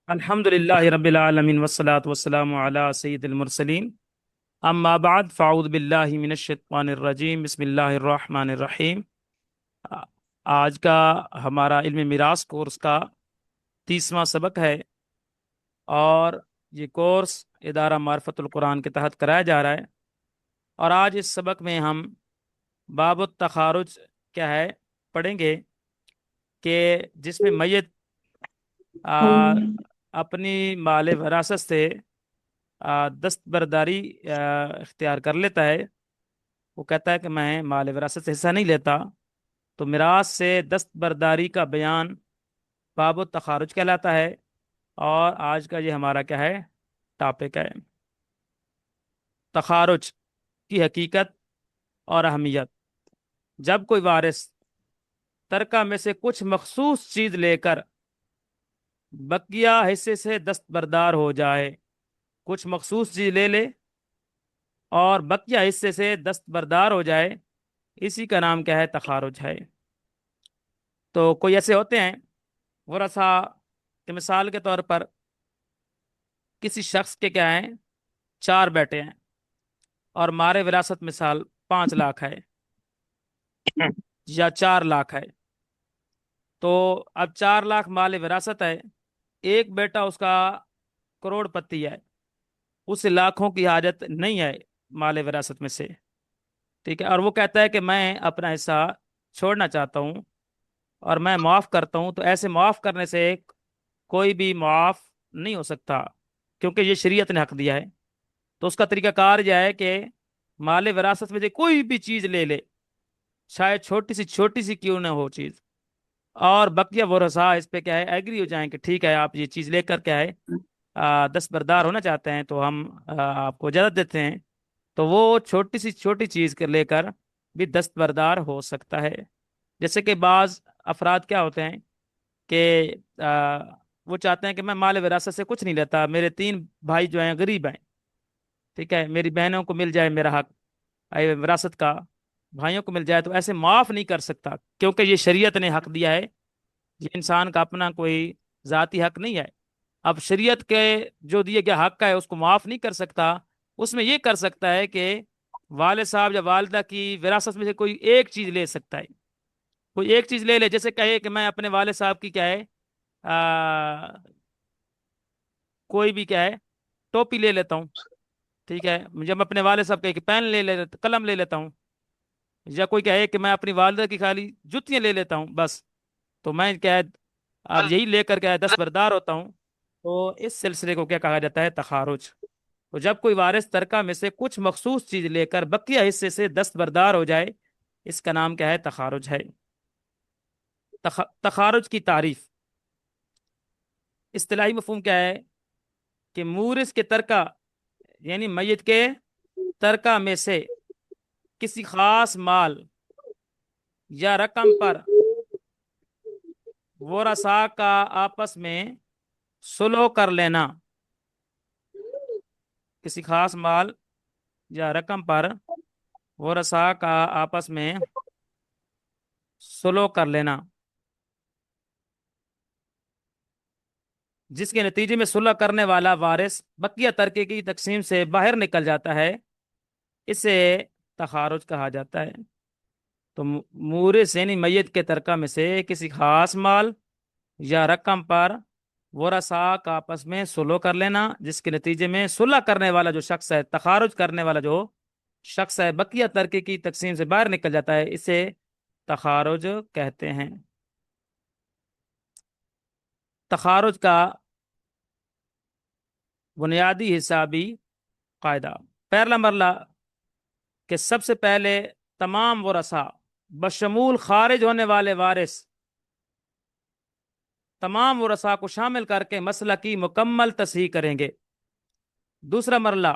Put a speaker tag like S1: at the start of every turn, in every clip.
S1: الحمد للہ رب العالمین والصلاة والسلام علی سید المرسلین اما بعد فاعوذ باللہ من الشیطان الرجیم بسم اللہ الرحمن الرحیم۔ آ- آج کا ہمارا علم میراث کورس کا 30واں سبق ہے، اور یہ کورس ادارہ معرفت القرآن کے تحت کرایا جا رہا ہے۔ اور آج اس سبق میں ہم باب التخارج کیا ہے پڑھیں گے، کہ جس میں میت آ، اپنی مال وراثت سے دستبرداری اختیار کر لیتا ہے۔ وہ کہتا ہے کہ میں مال وراثت سے حصہ نہیں لیتا، تو میراث سے دستبرداری کا بیان باب التخارج کہلاتا ہے، اور آج کا یہ ہمارا کیا ہے ٹاپک ہے، تخارج کی حقیقت اور اہمیت۔ جب کوئی وارث ترکہ میں سے کچھ مخصوص چیز لے کر بقیہ حصے سے دستبردار ہو جائے، کچھ مخصوص چیز لے لے اور بقیہ حصے سے دستبردار ہو جائے، اسی کا نام کیا ہے تخارج ہے۔ تو کوئی ایسے ہوتے ہیں ورثہ، کہ مثال کے طور پر کسی شخص کے کیا ہیں 4 بیٹے ہیں، اور مارے وراثت مثال 5 لاکھ ہے یا 4 لاکھ ہے۔ تو اب 4 لاکھ مال وراثت ہے، ایک بیٹا اس کا کروڑ پتی ہے، اسے لاکھوں کی حاجت نہیں ہے مال وراثت میں سے، ٹھیک ہے، اور وہ کہتا ہے کہ میں اپنا حصہ چھوڑنا چاہتا ہوں اور میں معاف کرتا ہوں۔ تو ایسے معاف کرنے سے کوئی بھی معاف نہیں ہو سکتا، کیونکہ یہ شریعت نے حق دیا ہے۔ تو اس کا طریقہ کار یہ ہے کہ مال وراثت میں سے کوئی بھی چیز لے لے، شاید چھوٹی سی کیوں نہ ہو چیز، اور بقیہ ورثاء اس پہ کیا ہے ایگری ہو جائیں کہ ٹھیک ہے آپ یہ چیز لے کر کیا ہے دستبردار ہونا چاہتے ہیں، تو ہم آپ کو اجازت دیتے ہیں، تو وہ چھوٹی چیز لے کر بھی دستبردار ہو سکتا ہے۔ جیسے کہ بعض افراد کیا ہوتے ہیں کہ وہ چاہتے ہیں کہ میں مال وراثت سے کچھ نہیں لیتا، میرے 3 بھائی جو ہیں غریب ہیں، ٹھیک ہے، میری بہنوں کو مل جائے میرا حق وراثت کا، بھائیوں کو مل جائے، تو ایسے معاف نہیں کر سکتا، کیونکہ یہ شریعت نے حق دیا ہے، یہ انسان کا اپنا کوئی ذاتی حق نہیں ہے۔ اب شریعت کے جو دیے گیا حق ہے اس کو معاف نہیں کر سکتا، اس میں یہ کر سکتا ہے کہ والد صاحب یا والدہ کی وراثت میں سے کوئی ایک چیز لے سکتا ہے، کوئی ایک چیز لے لے، جیسے کہے کہ میں اپنے والد صاحب کی کیا ہے کوئی بھی کیا ہے ٹوپی لے لیتا ہوں، ٹھیک ہے، جب میں اپنے والد صاحب کہ پین لے لیتا، قلم لے لیتا ہوں، یا کوئی کہے کہ میں اپنی والدہ کی خالی جوتیاں لے لیتا ہوں بس، تو میں کیا ہے اب یہی لے کر کیا ہے دستبردار ہوتا ہوں، تو اس سلسلے کو کیا کہا جاتا ہے تخارج۔ تو جب کوئی وارث ترکہ میں سے کچھ مخصوص چیز لے کر بقیہ حصے سے دستبردار ہو جائے، اس کا نام کیا ہے تخارج ہے۔ تخارج کی تعریف، اصطلاحی مفہوم کیا ہے کہ مورث کے ترکہ یعنی میت کے ترکہ میں سے کسی خاص مال یا رقم پر ورثاء کا آپس میں سلو کر لینا، کسی خاص مال یا رقم پر ورثاء کا آپس میں سلو کر لینا، جس کے نتیجے میں صلح کرنے والا وارث بقیہ ترکے کی تقسیم سے باہر نکل جاتا ہے، اسے تخارج کہا جاتا ہے۔ تو مورث یعنی میت کے ترکہ میں سے کسی خاص مال یا رقم پر ورثاء کا آپس میں سلو کر لینا، جس کے نتیجے میں صلح کرنے والا جو شخص ہے، تخارج کرنے والا جو شخص ہے، بقیہ ترکے کی تقسیم سے باہر نکل جاتا ہے، اسے تخارج کہتے ہیں۔ تخارج کا بنیادی حسابی قاعدہ، پہلا مرلہ کہ سب سے پہلے تمام ورثاء بشمول خارج ہونے والے وارث تمام ورثاء کو شامل کر کے مسئلہ کی مکمل تصحیح کریں گے۔ دوسرا مرلہ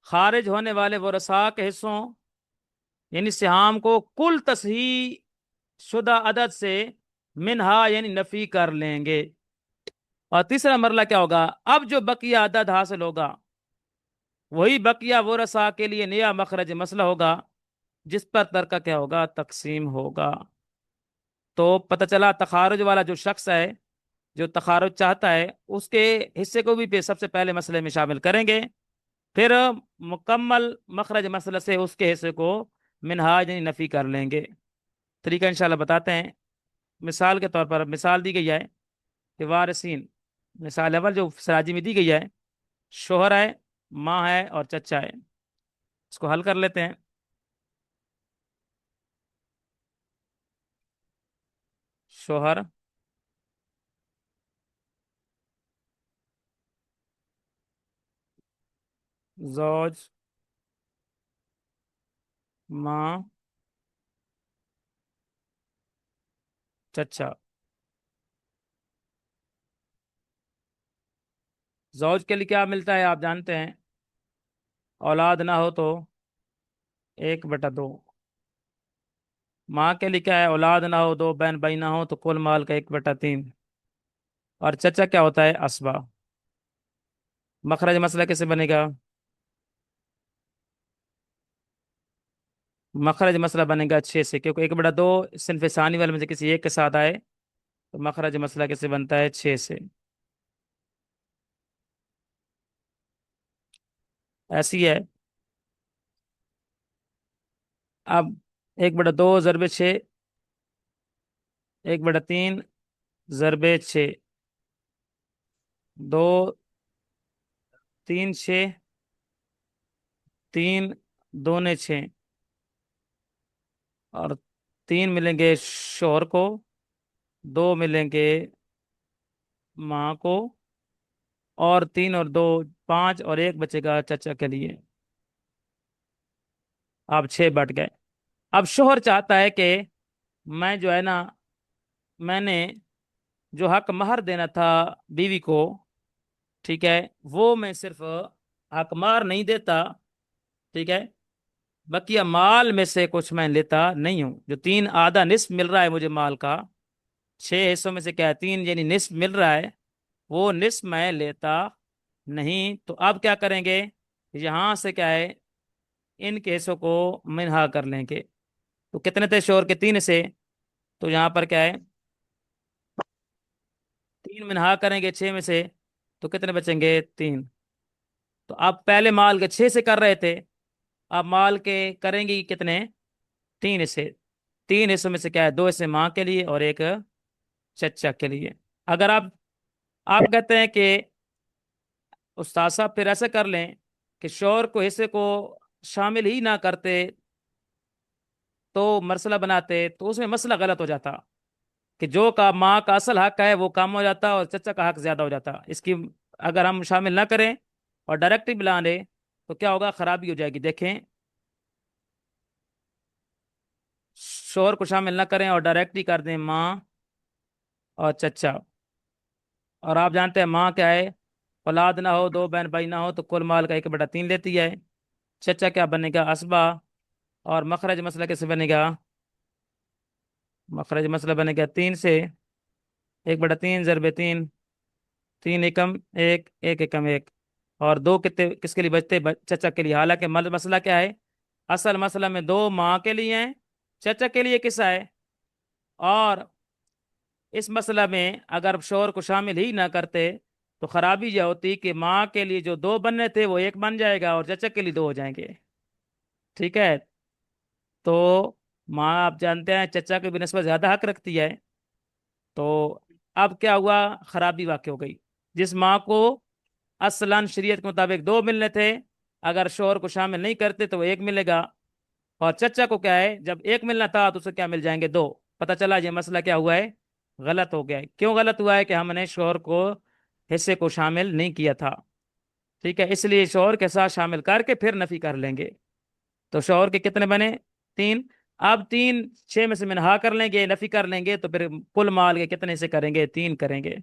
S1: خارج ہونے والے ورثاء کے حصوں یعنی سہام کو کل تصحیح شدہ عدد سے منہا یعنی نفی کر لیں گے۔ اور تیسرا مرلہ کیا ہوگا، اب جو بقیہ عدد حاصل ہوگا وہی بقیہ ورثاء کے لیے نیا مخرج مسئلہ ہوگا، جس پر ترکہ کیا ہوگا تقسیم ہوگا۔ تو پتہ چلا تخارج والا جو شخص ہے जो तखारुज चाहता है उसके हिस्से को भी सब से पहले मसले में शामिल करेंगे, फिर मुकम्मल मखरज मसला से उसके हिस्से को मिनहाज यानी नफ़ी कर लेंगे। तरीका इंशाल्लाह बताते हैं। मिसाल के तौर पर मिसाल दी गई है कि वारिसीन, मिसाल अव्वल जो सराजी में दी गई है, शोहर है, माँ है और चचा है। इसको हल कर लेते हैं। शोहर, जौज, माँ, चचा। जौज के लिए क्या मिलता है आप जानते हैं, औलाद ना हो तो 1/2। माँ के लिए क्या है, औलाद ना हो, दो बहन भाई ना हो तो कुल माल का 1/3। और चचा क्या होता है, असबा। मखरज मसला कैसे बनेगा, मखरज मसला बनेगा 6 से, क्योंकि 1/2 सिंफ सानी वाले में से किसी एक के साथ आए, तो मखरज मसला कैसे बनता है, 6 से। ऐसी है। अब 1/2 ज़रबे 6, 1/3 ज़रबे 6, 2, 3, 6, 3 दूने 6, और 3 मिलेंगे शोहर को, 2 मिलेंगे माँ को, और 3 और 2 5, और 1 बचेगा चचा के लिए। अब 6 बट गए। अब शोहर चाहता है कि मैं जो है ना, मैंने जो हक महर देना था बीवी को, ठीक है, वो मैं सिर्फ हक महर नहीं देता, ठीक है, बकिया माल में से कुछ मैं लेता नहीं हूँ। जो 3 आधा निस्फ मिल रहा है मुझे माल का, 6 हिस्सों में से क्या है, 3 यानी निस्फ मिल रहा है, वो निस्फ मैं लेता नहीं। तो अब क्या करेंगे, यहां से क्या है, इन केसों को मिनहा कर लेंगे। तो कितने थे शोर के, 3 से, तो यहाँ पर क्या है, 3 मिनहा करेंगे 6 में से, तो कितने बचेंगे, 3। तो आप पहले माल के 6 से कर रहे थे, अब माल के करेंगे कितने, 3 हिस्से। 3 हिस्सों में से क्या है, 2 हिस्से माँ के लिए और एक चचा के लिए। अगर आप कहते हैं कि उस्ताद साहब फिर ऐसा कर लें कि शोर को हिस्से को शामिल ही ना करते तो मसला बनाते, तो उसमें मसला गलत हो जाता, कि जो का माँ का असल हक है वो कम हो जाता और चचा का हक ज्यादा हो जाता। इसकी अगर हम शामिल ना करें और डायरेक्ट ही मिला दें तो क्या होगा, खराबी हो जाएगी। देखें, शोहर को शामिल ना करें और डायरेक्ट ही कर दें माँ और चचा। और आप जानते हैं माँ क्या है, औलाद ना हो, दो बहन भाई ना हो तो कुल माल का 1/3 लेती है। चचा क्या बनेगा, असबा। और मखरज मसला कैसे बनेगा, मखरज मसला बनेगा 3 से, 1/3 ज़रबे 3, 3 एकम 1, 1 एकम 1। और 2 कितने किसके लिए बचते, चचा के लिए। हालांकि मसला क्या है, असल मसला में 2 माँ के लिए हैं, चचा के लिए किसा है। और इस मसला में अगर शोहर को शामिल ही ना करते तो खराबी यह होती कि माँ के लिए जो 2 बनने थे वो 1 बन जाएगा और चचा के लिए 2 हो जाएंगे। ठीक है। तो माँ आप जानते हैं चचा के बिनस्बत ज्यादा हक रखती है। तो अब क्या हुआ, खराबी वाक़ हो गई। जिस माँ को असलन शरीयत के मुताबिक 2 मिलने थे, अगर शोहर को शामिल नहीं करते तो वो 1 मिलेगा। और चचा को क्या है, जब 1 मिलना था तो उसे क्या मिल जाएंगे, 2। पता चला ये मसला क्या हुआ है, गलत हो गया है। क्यों गलत हुआ है, कि हमने शोहर को हिस्से को शामिल नहीं किया था। ठीक है, इसलिए शोहर के साथ शामिल करके फिर नफी कर लेंगे। तो शोहर के कितने बने, 3। अब 3 6 में से मिनहा कर लेंगे, नफी कर लेंगे, तो फिर कुल माल के कितने से करेंगे, 3 करेंगे।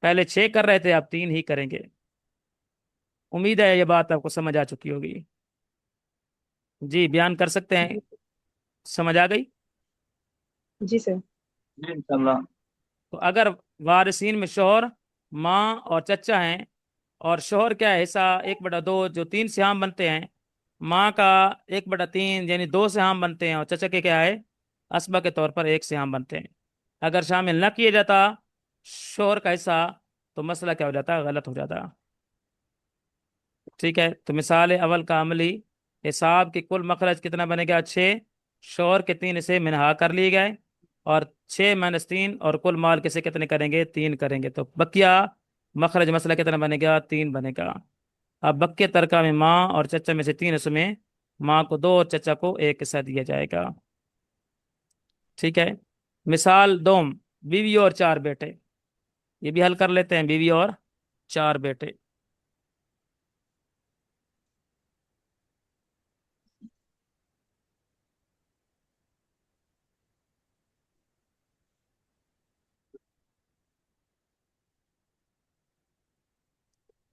S1: पहले 6 कर रहे थे, अब 3 ही करेंगे। उम्मीद है ये बात आपको समझ आ चुकी होगी। जी बयान कर सकते हैं,
S2: जी।
S1: समझ आ गई।
S2: जी सर।
S3: जी इंशाल्लाह।
S1: तो अगर वारिसीन में शोहर, माँ और चचा हैं, और शोहर क्या है, हिस्सा 1/2 जो 3 सिहाम बनते हैं, माँ का 1/3 यानी 2 सिहाम बनते हैं, और चचा के क्या है, असबा के तौर पर 1 सिहाम बनते हैं। अगर शामिल न किए जाता शोहर का हिस्सा, तो मसला क्या हो जाता है, गलत हो जाता है। ठीक है, तो मिसाल अव्वल का अमली हिसाब की कुल मखरज कितना बनेगा, 6। शोहर के 3 हिस्से मिनहा कर लिए गए, और 6 - 3, और कुल माल किसे कितने करेंगे, 3 करेंगे, तो बकिया मखरज मसला कितना बनेगा, 3 बनेगा। अब बक्के तरका में माँ और चचा में से 3 हिस्सों में माँ को 2 और चचा को 1 हिस्सा दिया जाएगा। ठीक है। मिसाल दोम, बीवी और 4 बेटे। ये भी हल कर लेते हैं, बीवी और 4 बेटे।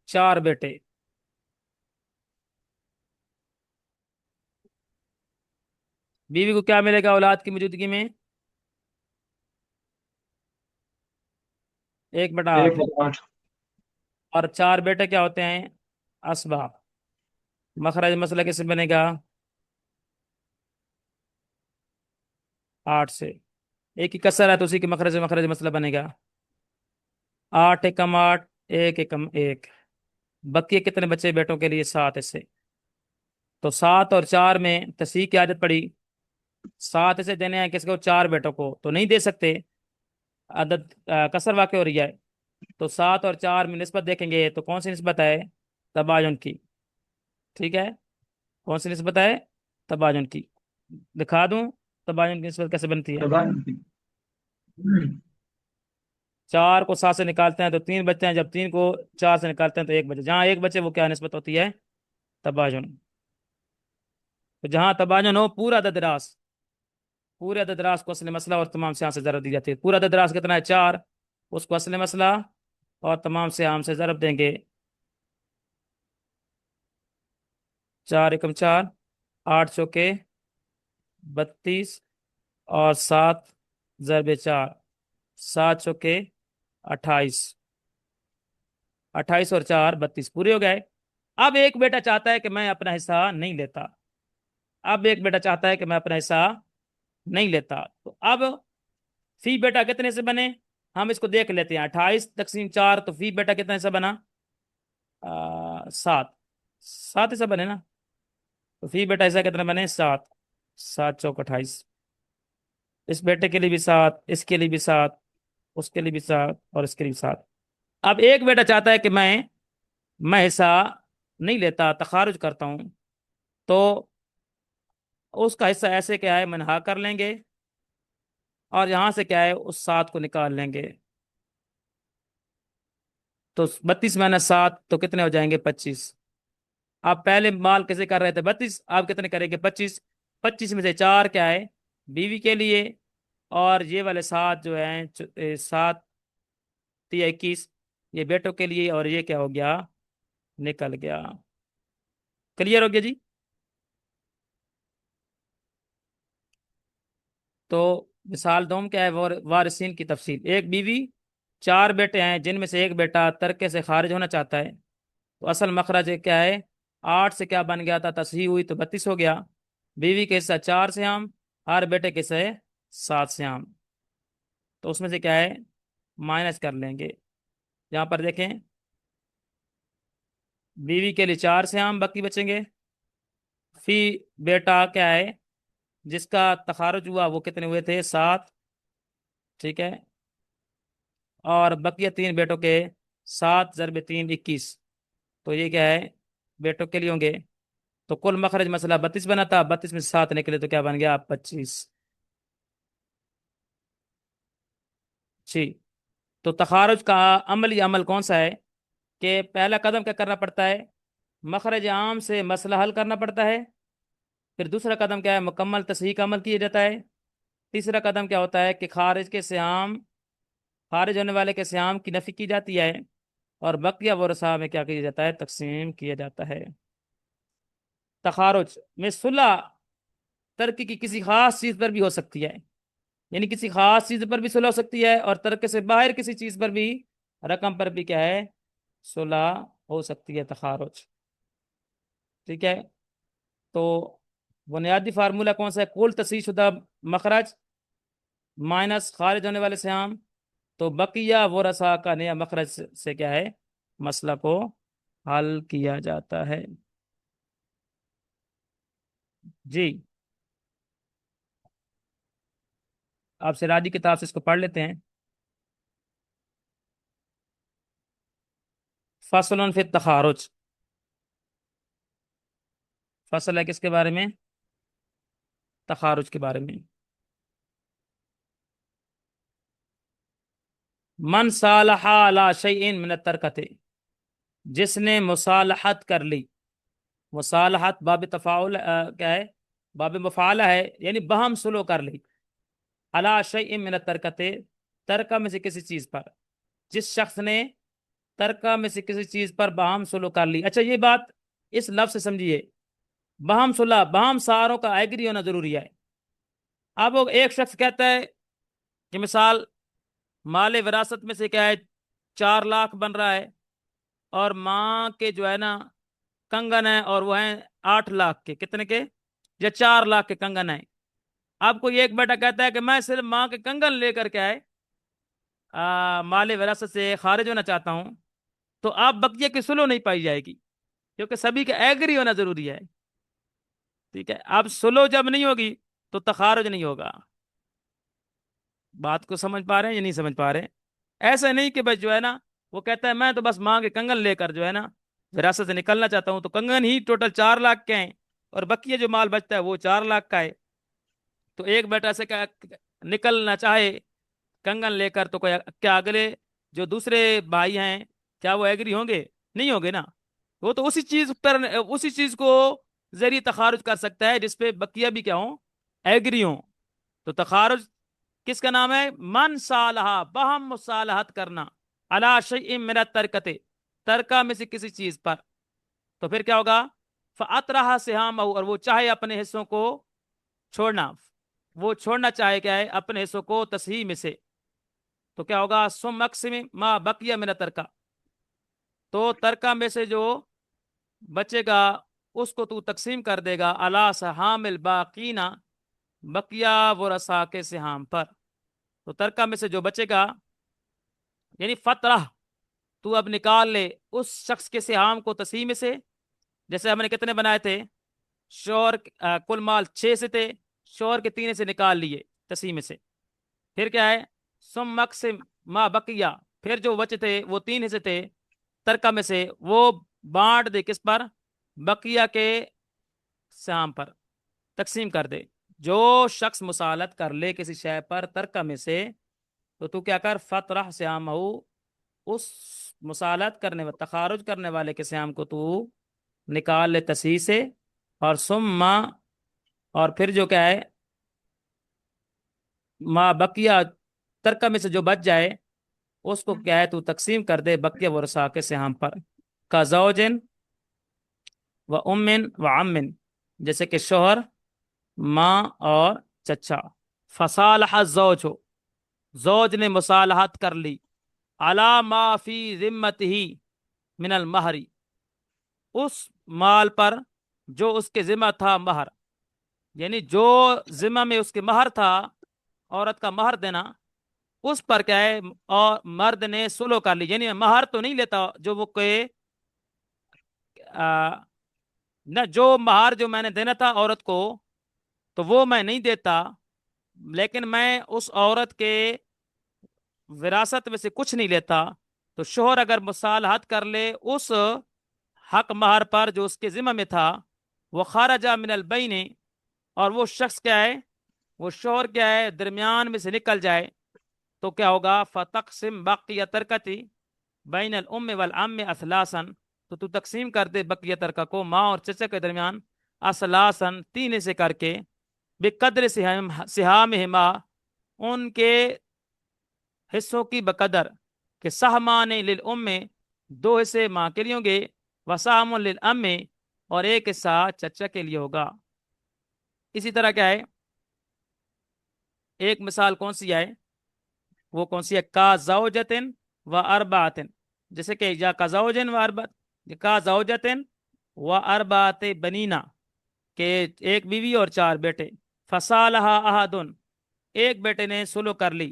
S1: 4 बेटे। बीवी को क्या मिलेगा औलाद की मौजूदगी में, 1/8।
S2: 1/8।
S1: और 4 बेटे क्या होते हैं, असबा। मखरज मसला किससे बनेगा, 8 से। एक ही कसर है तो उसी के मखरज मखरज मसला बनेगा। 8 एकम 8, 1 एकम 1। बकिए कितने बच्चे बेटों के लिए, 7 हिस्से। तो 7 और 4 में तस्हीह की आदत पड़ी। 7 हिस्से देने हैं किसको, 4 बेटों को, तो नहीं दे सकते, आदत कसर वाक़ हो रही है। तो 7 और 4 में निस्बत देखेंगे तो कौन सी निस्बत है, तबायुन की। ठीक है, कौन सी निस्बत है, तबायुन की। दिखा दूं तबायुन की निस्बत कैसे बनती है।
S2: तबाह।
S1: 4 को 7 से निकालते हैं तो 3 बचते हैं, जब 3 को 4 से निकालते हैं तो 1 बचे, जहाँ 1 बचे वो क्या निस्बत होती है, तबायुन। तो जहाँ तबायुन हो, पूरा ददरास, पूरे अददरास को असल मसला और तमाम से से ज़रब दी जाती है। पूरा अददरास कितना है, 4, उसको असल मसला और तमाम से आम से ज़रब देंगे। 4 एकम 4, 8 चौके 32, और 7 ज़रबे 4, 7 चौके 28। 28 और 4 32 पूरे हो गए। अब एक बेटा चाहता है कि मैं अपना हिस्सा नहीं लेता। अब एक बेटा चाहता है कि मैं अपना हिस्सा नहीं लेता, तो अब फी बेटा कितने से बने, हम इसको देख लेते हैं। 28 तकसीम 4, तो फी बेटा कितने से बना, 7। 7 हिस्सा बने ना, तो फी बेटा हिस्सा कितने बने, 7। 7 चौक 28। इस बेटे के लिए भी 7, इसके लिए भी 7, उसके लिए भी 7, और इसके लिए भी 7। अब एक बेटा चाहता है कि मैं हिस्सा नहीं लेता, तखारुज करता हूं, तो उसका हिस्सा ऐसे क्या है, मनहा कर लेंगे, और यहां से क्या है, उस 7 को निकाल लेंगे। तो 32 - 7 तो कितने हो जाएंगे, 25। आप पहले माल कैसे कर रहे थे, 32, आप कितने करेंगे, 25। 25 में से 4 क्या है, बीवी के लिए, और ये वाले 7 जो हैं, 7 × 3 = 21, ये बेटों के लिए, और ये क्या हो गया, निकल गया। क्लियर हो गया जी। तो मिसाल दोम क्या है, वारिसीन की तफसील, एक बीवी, 4 बेटे हैं, जिनमें से एक बेटा तरके से खारिज होना चाहता है। तो असल मखरज क्या है, 8 से क्या बन गया था, तस्हीह हुई तो 32 हो गया। बीवी के हिस्सा 4 से आम, हर बेटे के हिस्से 7 से आम, तो उसमें से क्या है, माइनस कर लेंगे। यहाँ पर देखें, बीवी के लिए 4 से आम बाकी बचेंगे। फी बेटा क्या है, जिसका तखारुज हुआ वो कितने हुए थे, 7। ठीक है, और बकिया 3 बेटों के, 7 × 3 = 21, तो ये क्या है, बेटों के लिए होंगे। तो कुल मखरज मसला 32 बना था, 32 में से 7 निकले तो क्या बन गया, 25। जी। तो तखारुज का अमली अमल कौन सा है, कि पहला कदम क्या करना पड़ता है, मखरज आम से मसला हल करना पड़ता है। फिर दूसरा कदम क्या है, मुकम्मल तस्हीह का अमल किया जाता है। तीसरा कदम क्या होता है कि खारिज होने वाले के सियाम की नफी की जाती है, और बकिया वरसा में क्या किया जाता है, तकसीम किया जाता है। तखारुज में सुलह तर्क की किसी खास चीज पर भी हो सकती है, यानी किसी खास चीज पर भी सुलह हो सकती है, और तर्क से बाहर किसी चीज पर भी, रकम पर भी क्या है, सुलह हो सकती है, तखारुज। ठीक है। तो बुनियादी फार्मूला कौन सा है, कुल तसीह शुदा मखरज माइनस खारिज होने वाले सियाम, تو بقیہ ورثہ کا نیا مخرج سے کیا ہے، مسئلہ کو حل کیا جاتا ہے۔ جی، آپ سے راجی کتاب سے اس کو پڑھ لیتے ہیں۔ فصل فی التخارج، فصل ہے کس کے بارے میں؟ تخارج کے بارے میں۔ من صالح علی شیء من الترکت، جس نے مصالحت کر لی، مصالحت باب تفاعل کیا ہے، باب مفعلہ ہے، یعنی بہم سلو کر لی، علی شیء من الترکت، ترکہ میں سے کسی چیز پر، جس شخص نے ترکہ میں سے کسی چیز پر بہم سلو کر لی۔ اچھا یہ بات اس لفظ سے سمجھیے، بہم صلح، بہم ساروں کا ایگری ہونا ضروری ہے۔ اب وہ ایک شخص کہتا ہے کہ مثال مال وراثت میں سے کیا ہے 4 لاکھ بن رہا ہے، اور ماں کے جو ہے نا کنگن ہیں، اور وہ ہیں 8 لاکھ کے، کتنے کے؟ یا 4 لاکھ کے کنگن ہیں۔ اب کوئی ایک بیٹا کہتا ہے کہ میں صرف ماں کے کنگن لے کر کے آئے مال وراثت سے خارج ہونا چاہتا ہوں، تو آپ بقیہ کی سلو نہیں پائی جائے گی، کیونکہ سبھی کا ایگری ہونا ضروری ہے۔ ٹھیک ہے، اب سلو جب نہیں ہوگی تو تخارج نہیں ہوگا۔ بات کو سمجھ پا رہے ہیں یا نہیں سمجھ پا رہے ہیں؟ ایسا نہیں کہ بس جو ہے نا وہ کہتا ہے میں تو بس ماں کے کنگن لے کر جو ہے نا وراثت سے نکلنا چاہتا ہوں، تو کنگن ہی ٹوٹل 4 لاکھ کے ہیں، اور بقیہ جو مال بچتا ہے وہ 4 لاکھ کا ہے۔ تو ایک بیٹا سے نکلنا چاہے کنگن لے کر، تو کیا اگلے جو دوسرے بھائی ہیں کیا وہ ایگری ہوں گے؟ نہیں ہوں گے نا۔ وہ تو اسی چیز پر، اسی چیز کو ذریعے تخارج کر سکتا ہے جس پہ بقیہ بھی کیا ہوں، ایگری ہوں۔ تو تخارج کس کا نام ہے؟ من صالحہ، بہم مصالحت کرنا، علی شیء من الترکۃ، ترکہ میں سے کسی چیز پر۔ تو پھر کیا ہوگا؟ فاطرح سہامہ، اور وہ چاہے اپنے حصوں کو چھوڑنا، وہ چھوڑنا چاہے کیا ہے، اپنے حصوں کو تصحیح میں سے، تو کیا ہوگا؟ ثم اقسم ما بقی من الترکہ، تو ترکہ میں سے جو بچے گا اس کو تو تقسیم کر دے گا علی سہام الباقین، بقیہ ورثاء کے سہام پر۔ تو ترکہ میں سے جو بچے گا، یعنی فترہ، تو اب نکال لے اس شخص کے سہام کو تقسیم میں سے۔ جیسے ہم نے کتنے بنائے تھے؟ شوہر کل مال 6 سے تھے، شوہر کے 3 سے نکال لیے تقسیم میں سے۔ پھر کیا ہے؟ ثم اقسم ما بقیہ، پھر جو بچے تھے وہ 3 حصے تھے ترکہ میں سے، وہ بانٹ دے کس پر؟ بقیہ کے سہام پر، تقسیم کر دے۔ جو شخص مصالحت کر لے کسی شے پر ترکہ میں سے، تو کیا کر؟ فطرح سہامہ، اس مصالحت کرنے و تخارج کرنے والے کے سہام کو تو نکال لے تصحیح سے، اور ثم، اور پھر جو کیا ہے، ما بقیہ، ترکہ میں سے جو بچ جائے اس کو کیا ہے تو تقسیم کر دے بقیہ ورثاء کے سہام پر، کا زوجن و امن و امن، جیسے کہ شوہر، ماں اور چچا۔ فصالح الزوج، ہو زوج نے مصالحت کر لی، علی ما فی ذمتہ من المہر، اس مال پر جو اس کے ذمہ تھا مہر، یعنی جو ذمہ میں اس کے مہر تھا، عورت کا مہر دینا، اس پر کیا ہے، اور مرد نے سلو کر لی، یعنی مہر تو نہیں لیتا جو وہ کوئی نہ، جو مہر جو میں نے دینا تھا عورت کو تو وہ میں نہیں دیتا، لیکن میں اس عورت کے وراثت میں سے کچھ نہیں لیتا۔ تو شوہر اگر مصالحت کر لے اس حق مہر پر جو اس کے ذمہ میں تھا، وہ خارجہ من البین، اور وہ شخص کیا ہے، وہ شوہر کیا ہے، درمیان میں سے نکل جائے، تو کیا ہوگا؟ فتقسم بقیہ ترکتی بین الام والعم اثلاثا، تو تقسیم کر دے بقیہ ترکہ کو ماں اور چچا کے درمیان اثلاثا، 3 سے کر کے، بقدر سہامہما، ان کے حصوں کی بقدر، کہ سہمان للام، 2 حصے ماں کے لیے ہوں گے، وسہم للام، اور 1 حصہ چچا کے لیے ہوگا۔ اسی طرح کیا ہے، ایک مثال کون سی ہے، وہ کون سی ہے؟ کا زوجتن و اربعتن، جیسے کہ یا کا زوجن و اربعت، کا زوجتن و اربعت بنینا، کہ ایک بیوی اور 4 بیٹے، فصالحہ احدن، ایک بیٹے نے سلو کر لی،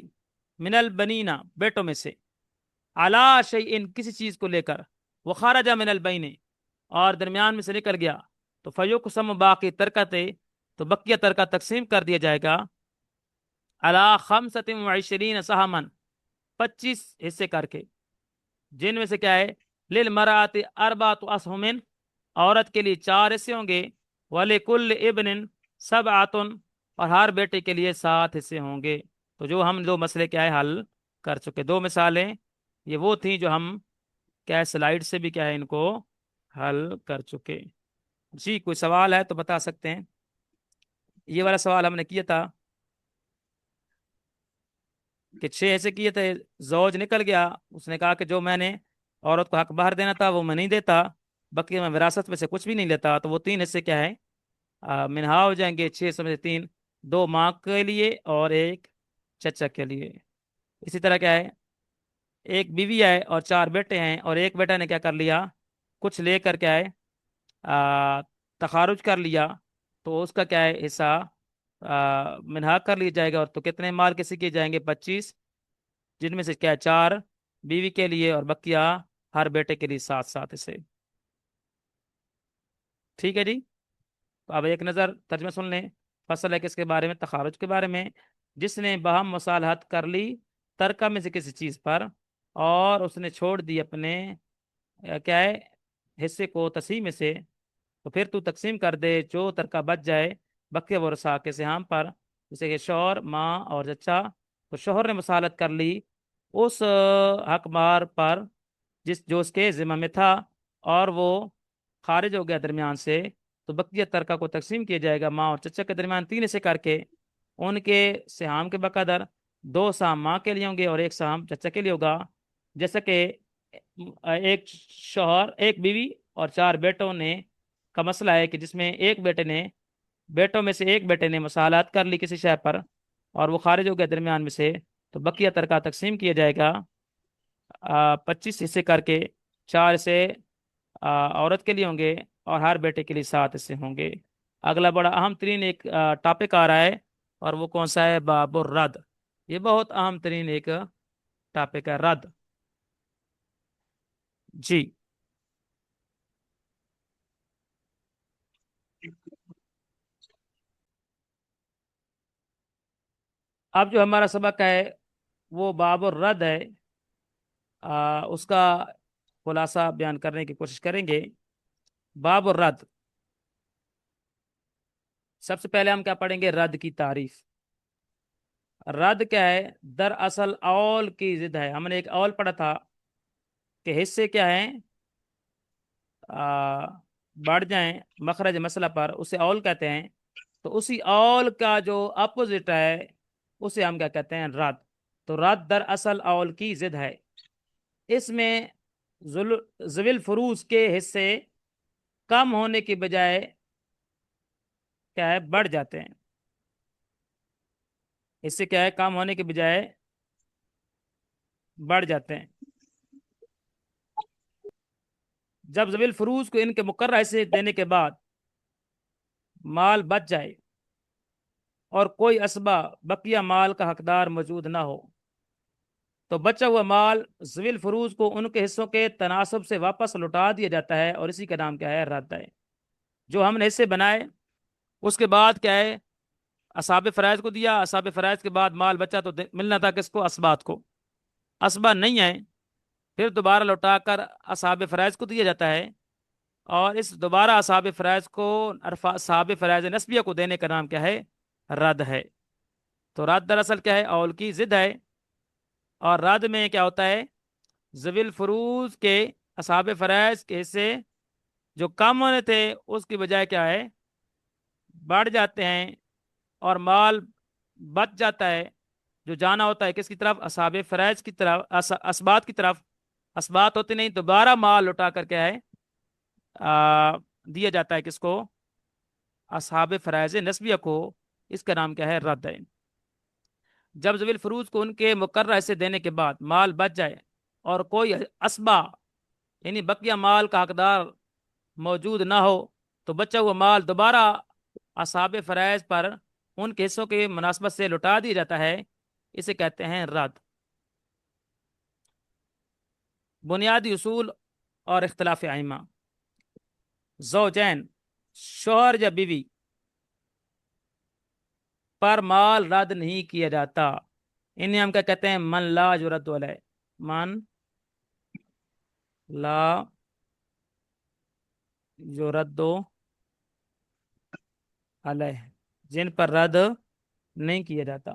S1: मिनल बनीना, बेटों में से, अला शैइन, किसी चीज को लेकर, वो खारजा मिनल बैने, और दरमियान में से निकल गया, तो फयुक़सम बाकी तरकते, तो बकिया तरका तकसीम कर दिया जाएगा, अला खमसतिन व इशरीन सहमन, 25 हिस्से करके, जिनमें से क्या है, लिल मरात अरबात असहुमिन, औरत के लिए 4 हिस्से होंगे, वले कुल इब्निन सब आतुन, और हर बेटे के लिए 7 हिस्से होंगे। तो जो हम दो मसले क्या है हल कर चुके, दो मिसालें ये वो थी जो हम क्या है स्लाइड से भी क्या है इनको हल कर चुके। जी कोई सवाल है तो बता सकते हैं। ये वाला सवाल हमने किया था कि 6 ऐसे किए थे, जौज निकल गया, उसने कहा कि जो मैंने औरत को हक बाहर देना था वो मैं नहीं देता, बाकी मैं विरासत में से कुछ भी नहीं लेता, तो वो 3 हिस्से क्या है मिनहा हो जाएंगे, 6 में से 3, 2 माँ के लिए और 1 चचा के लिए। इसी तरह क्या है, एक बीवी है और 4 बेटे हैं, और एक बेटा ने क्या कर लिया, कुछ लेकर क्या है तखारुज कर लिया, तो उसका क्या है हिस्सा मिनहा कर लिया जाएगा, और तो कितने माल किसी के जाएंगे, 25, जिनमें से क्या है 4 बीवी के लिए और बकिया हर बेटे के लिए 7-7 हिस्से। ठीक है जी। तो अब एक नज़र तर्जमा सुन लें। फसल है किसके बारे में, तखारुज के बारे में, जिसने बहम मुसालहत कर ली तरका में से किसी चीज़ पर, और उसने छोड़ दी अपने क्या है हिस्से को तसी में से, तो फिर तू तकसीम कर दे जो तरका बच जाए बके वरसा के सिहाम पर, जैसे कि शौहर, माँ और चचा। तो शौहर ने मुसालत कर ली उस हकमार पर जिस जो उसके जिम्मा में था, और वो खारिज हो गया दरमियान से, तो बकिया तरका को तकसीम किया जाएगा माँ और चचा के दरमियान 3 हिस्से करके, उनके सिहाम के बकदर 2 साम माँ के लिए होंगे और 1 साम चचा के लिए होगा। जैसे कि एक शौहर, एक बीवी और 4 बेटों ने का मसला है कि जिसमें एक बेटे ने, बेटों में से एक बेटे ने मसालत कर ली किसी शय पर, और वो खारिज हो गया दरमियान में से, तो बकिया तरका तकसीम किया जाएगा 25 हिस्से करके, 4 हिस्से औरत के लिए होंगे और हर बेटे के लिए 7 हिस्से होंगे। अगला बड़ा अहम तरीन एक टॉपिक आ रहा है, और वो कौन सा है, बाबुर रद। ये बहुत अहम तरीन एक टॉपिक है, रद। जी। अब जो हमारा सबक है वो बाबुर रद है, उसका खुलासा बयान करने की कोशिश करेंगे। बाबुर रद, सबसे पहले हम क्या पढ़ेंगे, रद की तारीफ। रद क्या है, दरअसल औल की जिद है। हमने एक औल पढ़ा था कि हिस्से क्या है आ, बढ़ जाएं मखरज मसला पर, उसे औल कहते हैं। तो उसी औल का जो अपोजिट है उसे हम क्या कहते हैं, रद। तो रद दरअसल औल की जिद है। इसमें ज़विल फरूज के हिस्से कम होने की बजाय क्या है, बढ़ जाते हैं। इससे क्या है, कम होने के बजाय बढ़ जाते हैं। जब ज़विल फरूज को इनके मुकर्रर हिस्से देने के बाद माल बच जाए और कोई असबा बकिया माल का हकदार मौजूद ना हो, तो बचा हुआ माल ज़विल फरूज को उनके हिस्सों के तनासब से वापस लौटा दिया जाता है, और इसी का नाम क्या है, रद्द है। जो हमने हिस्से बनाए उसके बाद क्या है, असाब फ़राइज़ को दिया, असाब फ़राइज़ के बाद माल बचा तो मिलना था किसको, असबात को। असबा नहीं है, फिर दोबारा लौटाकर असाब फ़राइज़ को दिया जाता है, और इस दोबारा असाब फ़राइज़ को असाब फ़राइज़ नस्बिया को देने का नाम क्या है, रद्द है। तो रद्द दरअसल क्या है, औल की जिद है। और रद्द में क्या होता है, ज़विल फरूज के असाब फ़राइज़ के हिस्से जो कम होने थे उसकी बजाय क्या है, बढ़ जाते हैं, और माल बच जाता है, जो जाना होता है किसकी तरफ, असाब फ़राइज़ की तरफ, असबात की तरफ। असबात होते नहीं, दोबारा माल लौटा कर क्या है दिया जाता है किसको, असहाब फ़राइज़ नस्बिया को। इसका नाम क्या है, रद्द है। जब ज़विल फरूज को उनके मुकर्रर हिस्से देने के बाद माल बच जाए और कोई असबा यानी बकिया माल का हकदार मौजूद ना हो, तो बचा हुआ माल दोबारा असहाब फ़राइज़ पर उनके हिस्सों के मुनासबत से लौटा दिया जाता है। इसे कहते हैं रद्द। بنیادی اصول اور اختلاف ائمہ. زوجین، شوہر یا بیوی پر مال رد نہیں کیا جاتا. انہیں ہم کیا کہتے ہیں؟ من لا یرد علیہ. من لا یرد علیہ، جن پر رد نہیں کیا جاتا.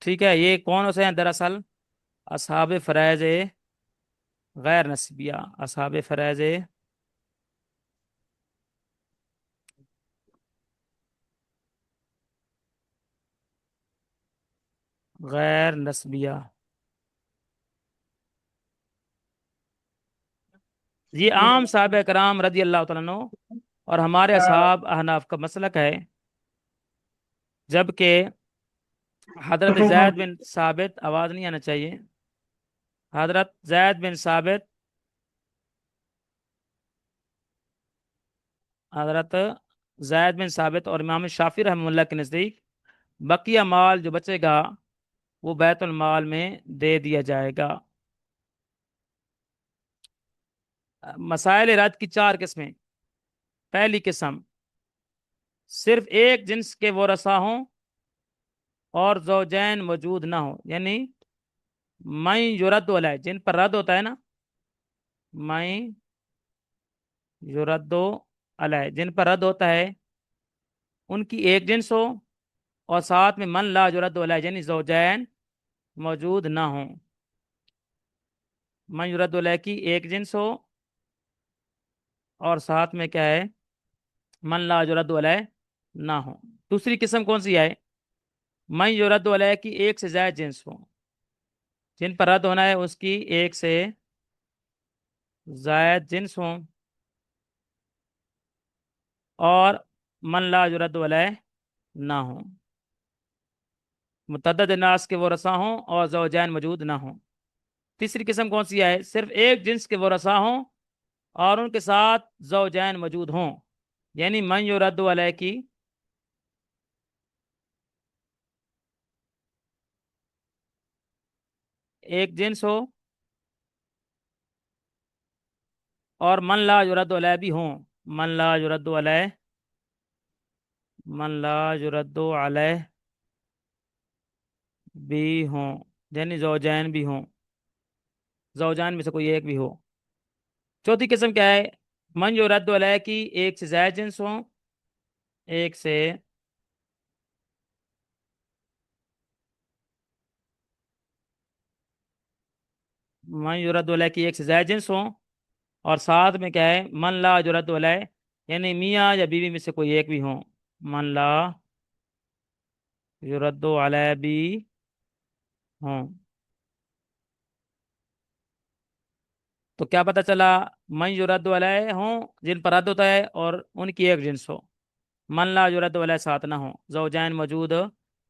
S1: ٹھیک ہے، یہ کون سے ہیں دراصل؟ اصحاب فرائض غیر نسبیہ. اصحاب فرائض غیر نسبیہ. یہ عام صحابہ کرام رضی اللہ تعالیٰ عنہ اور ہمارے اصحاب احناف کا مسلک ہے. جبکہ حضرت زید بن ثابت، آواز نہیں آنا چاہیے، حضرت زید بن ثابت، حضرت زید بن ثابت اور امام شافعی رحمہ اللہ کے نزدیک بقیہ مال جو بچے گا وہ بیت المال میں دے دیا جائے گا. مسائل رد کی چار قسمیں. پہلی قسم، صرف ایک جنس کے ورثہ ہوں اور زوجین موجود نہ ہوں، یعنی میں یرد علیہ، جن پر رد ہوتا ہے نا، میں یرد علیہ، جن پر رد ہوتا ہے ان کی ایک جنس ہو اور ساتھ میں من لا یرد علیہ یعنی زوجین موجود نہ ہوں. من یرد علیہ کی ایک جنس ہو اور ساتھ میں کیا ہے؟ من لا یرد علیہ نہ ہو. دوسری قسم کون سی ہے؟ من یرد علیہ کی ایک سے زائد جنس ہو، جن پر رد ہونا ہے اس کی ایک سے زائد جنس ہوں اور من لا یرد علیہ نہ ہوں. متعدد ناس کے ورثہ ہوں اور زوجین موجود نہ ہوں. تیسری قسم کون سی ہے؟ صرف ایک جنس کے ورثہ ہوں اور ان کے ساتھ زوجین موجود ہوں، یعنی من یرد علیہ کی ایک جنس ہو اور من لا یرد علیہ بھی ہوں. من لا یرد علیہ، من لا یرد علیہ بھی ہوں، یعنی زوجین بھی ہوں، زوجان میں سے کوئی ایک بھی ہو. چوتھی قسم کیا ہے؟ من یرد علیہ کی ایک سے زائد جنس ہوں، ایک سے من یرد علیہ کی ایک سے زائد جنس ہوں اور ساتھ میں کیا ہے؟ من لا یرد علیہ یعنی میاں یا بیوی میں سے کوئی ایک بھی ہوں. من لا یرد علیہ بھی ہوں. تو کیا پتہ چلا؟ من یرد علیہ ہوں جن پر رد ہوتا ہے اور ان کی ایک جنس ہو. من لا یرد علیہ ساتھ نہ ہو، زوجین موجود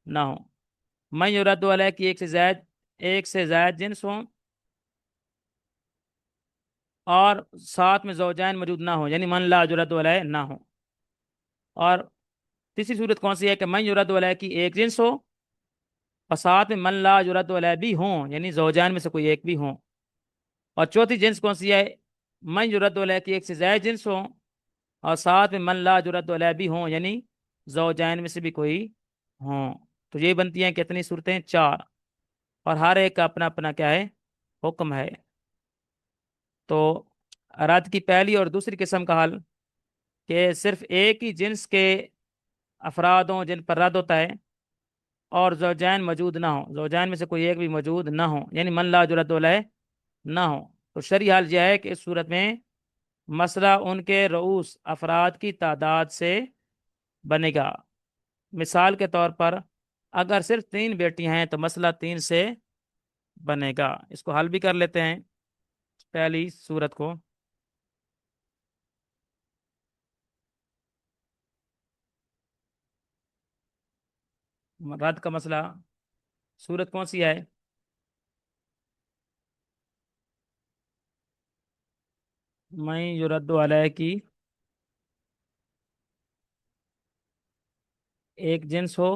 S1: نہ ہو. من یرد علیہ کی ایک سے زائد جنس ہوں اور ساتھ میں زوجین موجود نہ ہو، یعنی من لا یرد علیہ نہ ہو. اور تیسری صورت کون سی ہے کہ من یرد علیہ کی ایک جنس ہو اور ساتھ میں من لا یرد علیہ بھی ہوں، یعنی زوجین میں سے کوئی ایک بھی ہوں. اور چوتھی جنس کون سی ہے؟ من یرد علیہ کی ایک سے زائد جنس ہوں اور ساتھ میں من لا یرد علیہ بھی ہوں، یعنی زوجین میں سے بھی کوئی ہوں. تو یہ بنتی ہیں کتنی صورتیں؟ چار. اور ہر ایک کا اپنا اپنا کیا ہے؟ حکم ہے. تو رد کی پہلی اور دوسری قسم کا حل کہ صرف ایک ہی جنس کے افراد ہوں جن پر رد ہوتا ہے اور زوجین موجود نہ ہوں، زوجین میں سے کوئی ایک بھی موجود نہ ہو، یعنی من لا یرد علیہ نہ ہو. تو شرعی حال یہ ہے کہ اس صورت میں مسئلہ ان کے رؤوس افراد کی تعداد سے بنے گا. مثال کے طور پر اگر صرف 3 بیٹیاں ہیں تو مسئلہ 3 سے بنے گا. اس کو حل بھی کر لیتے ہیں پہلی صورت کو. رد کا مسئلہ صورت کون سی ہے؟ میں یرد علیہ کی ایک جنس ہو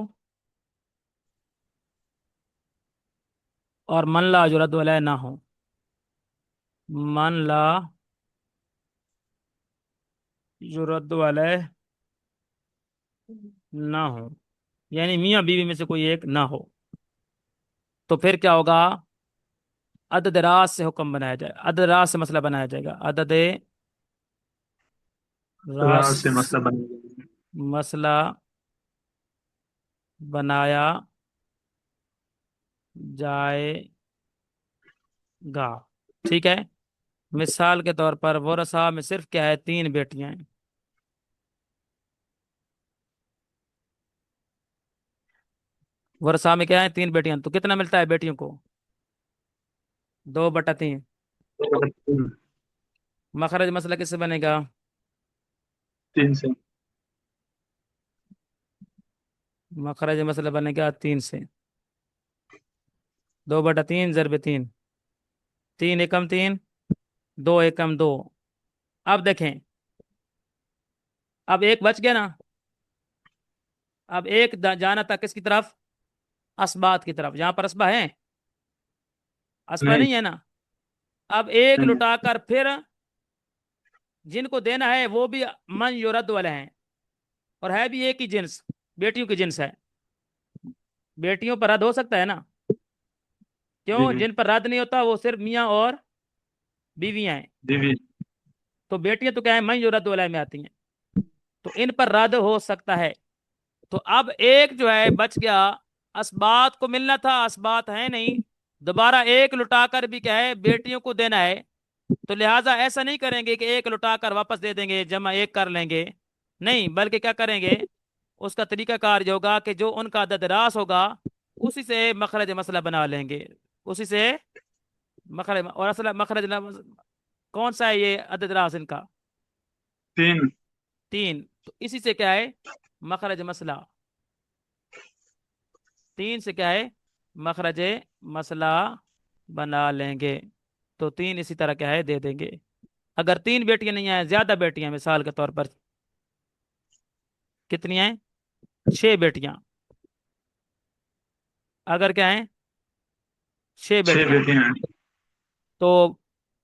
S1: اور من لا یرد علیہ نہ ہو. मन ला युरद्दु अलैह ना हो, यानी मियाँ बीवी में से कोई एक ना हो, तो फिर क्या होगा? अदद रास से हुक्म बनाया जाए, अदद रास से मसला बनाया जाएगा। अदद रास
S2: राह से मसला बन गया।
S1: मसला बनाया जाएगा। ठीक है। मिसाल के तौर पर वरसा में सिर्फ क्या है, तीन बेटियां हैं। वरसा में क्या है, तीन बेटियां, तो कितना मिलता है बेटियों को? 2/3। मखरज मसला किससे बनेगा?
S2: 3 से।
S1: मखरज मसला बनेगा 3 से। 2/3 × 3। 3 × 3 2 × 2। अब देखें, अब एक बच गया ना। अब एक जाना था किसकी तरफ? असबात की तरफ। यहां पर असबा है? असबा
S2: नहीं
S1: नहीं है ना। अब एक
S2: नहीं।
S1: लुटाकर फिर जिनको देना है वो भी मन युरद वाले हैं, और है भी एक ही जिन्स, बेटियों की जिन्स है। बेटियों पर रद्द हो सकता है ना?
S2: जी
S1: क्यों?
S2: जी।
S1: जिन पर रद्द नहीं होता वो सिर्फ मियाँ और बीवियां हैं।
S2: जी जी।
S1: तो बेटियां तो क्या है, मन युरद वाले में आती हैं, तो इन पर रद्द हो सकता है। तो अब एक जो है बच गया, असबात को मिलना था, असबात है नहीं। दोबारा एक लुटाकर भी क्या है, बेटियों को देना है। तो लिहाजा ऐसा नहीं करेंगे कि एक लुटाकर वापस दे देंगे, जमा एक कर लेंगे। नहीं, बल्कि क्या करेंगे, उसका तरीका कार ये होगा कि जो उनका अदद रास होगा उसी से मखरज मसला बना लेंगे। उसी से मखरज, और असल मखरज कौन सा है ये अदद रास इनका?
S2: 3।
S1: 3। तो इसी से क्या है, मखरज मसला। 3 से क्या है, मखरज मसला बना लेंगे। तो 3 इसी तरह क्या है दे देंगे। अगर 3 बेटियां नहीं आए, ज्यादा बेटियां, मिसाल के तौर पर कितनी हैं, 6 बेटियां। अगर क्या है, 6 बेटियां,
S2: 6 बेटे हैं।
S1: तो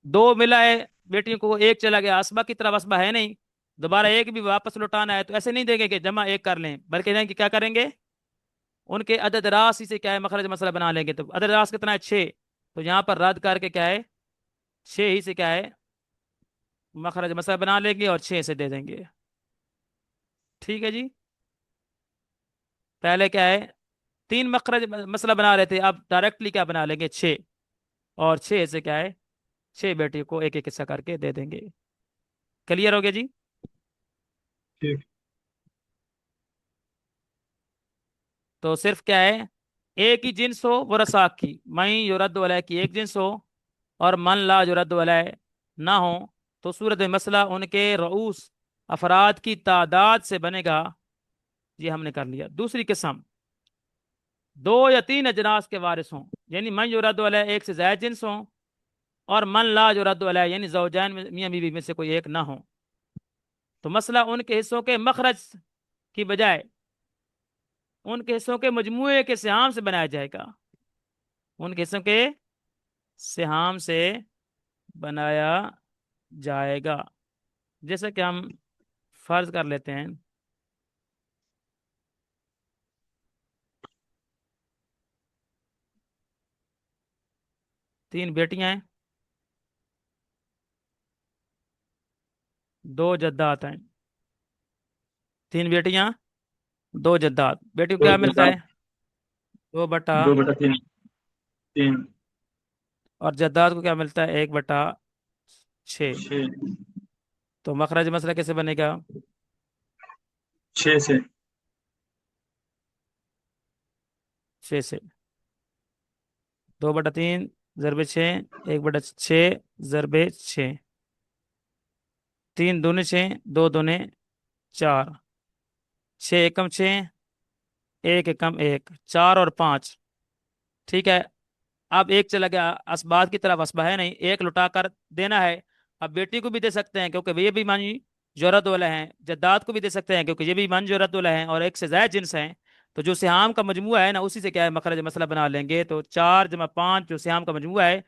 S1: दो मिला है बेटियों को, एक चला गया असबा की तरफ, असबा है नहीं। दोबारा एक भी वापस लौटाना है, तो ऐसे नहीं देंगे कि जमा एक कर लें, बल्कि नहीं कि क्या करेंगे, उनके अदद रास ही से क्या है मखरज मसला बना लेंगे। तो अदद रास कितना है, 6। तो यहाँ पर रद्द करके क्या है, 6 ही से क्या है मखरज मसला बना लेंगे और 6 से दे देंगे। ठीक है जी। पहले क्या है, 3 मखरज मसला बना रहे थे, अब डायरेक्टली क्या बना लेंगे, 6। और 6 से क्या है, 6 बेटियों को एक एक हिस्सा करके दे देंगे। क्लियर हो गया जी?
S2: ठीक।
S1: तो सिर्फ क्या है, एक ही जिन्स हो वो रसाक की, मई युरद वलय की एक जिन्स हो, और मन ला युरद वलय ना हो, तो सूरत में मसला उनके रऊस अफराद की तादाद से बनेगा। ये हमने कर लिया। दूसरी किस्म, 2 या 3 अजनास के वारिस हों, यानी मन युरद वलय एक से ज्यादा जिन्स हों, और मन ला युरद वलय यानी जौजैन में मियाँ बीवी में से कोई एक ना हो, तो मसला उनके हिस्सों के मखरज की बजाय उनके हिस्सों के मजमूए के सिहाम से बनाया जाएगा। उनके हिस्सों के सिहाम से बनाया जाएगा। जैसे कि हम फर्ज कर लेते हैं, 3 बेटियां हैं, 2 जद्दात हैं। 3 बेटियां, 2 जद्दात। बेटियों को
S2: दो
S1: क्या मिलता
S2: बटा
S1: है, 2/,
S2: 2/3। 3।
S1: और जद्दात को क्या मिलता है, 1/6।
S2: 6।
S1: तो मखरज मसला कैसे बनेगा?
S2: 6 से।
S1: 6 से। 2/3 ज़रबे 6, 1/6 ज़रबे 6। 3 दूनी 6, 2 दूने 4, 6 एकम 6, 1 एकम 1, 4 और 5। ठीक है। अब एक चला गया असबात की तरफ, असबा है नहीं, एक लुटा कर देना है। अब बेटी को भी दे सकते हैं क्योंकि ये भी मानी जरूरत वाले हैं, जद्दाद को भी दे सकते हैं क्योंकि ये भी मान जरूरत वाले हैं, और एक से ज्यादा जिन्स हैं। तो जो सिहाम का मजमुआ है ना, उसी से क्या है मखरज मसला बना लेंगे। तो 4 × 5 जो सिहाम का मजमुआ है,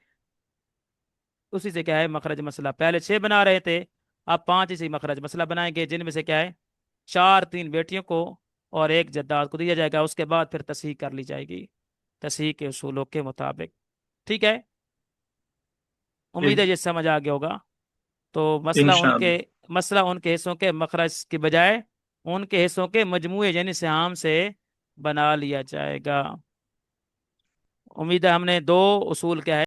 S1: उसी से क्या है मखरज मसला, पहले 6 बना रहे थे, अब 5 इसी मखरज मसला बनाएंगे, जिनमें से क्या है 4 3 बेटियों को और 1 जद्दाद को दिया जाएगा। उसके बाद फिर तसहीह कर ली जाएगी तसहीह के उसूलों के मुताबिक। ठीक है, उम्मीद
S2: ठीक।
S1: है ये समझ आ गया होगा। तो
S2: इंशाअल्लाह।
S1: मसला उनके हिस्सों के मखरज की बजाय उनके हिस्सों के मजमूए यानी सिहाम से बना लिया जाएगा। उम्मीद है हमने 2 उसूल क्या है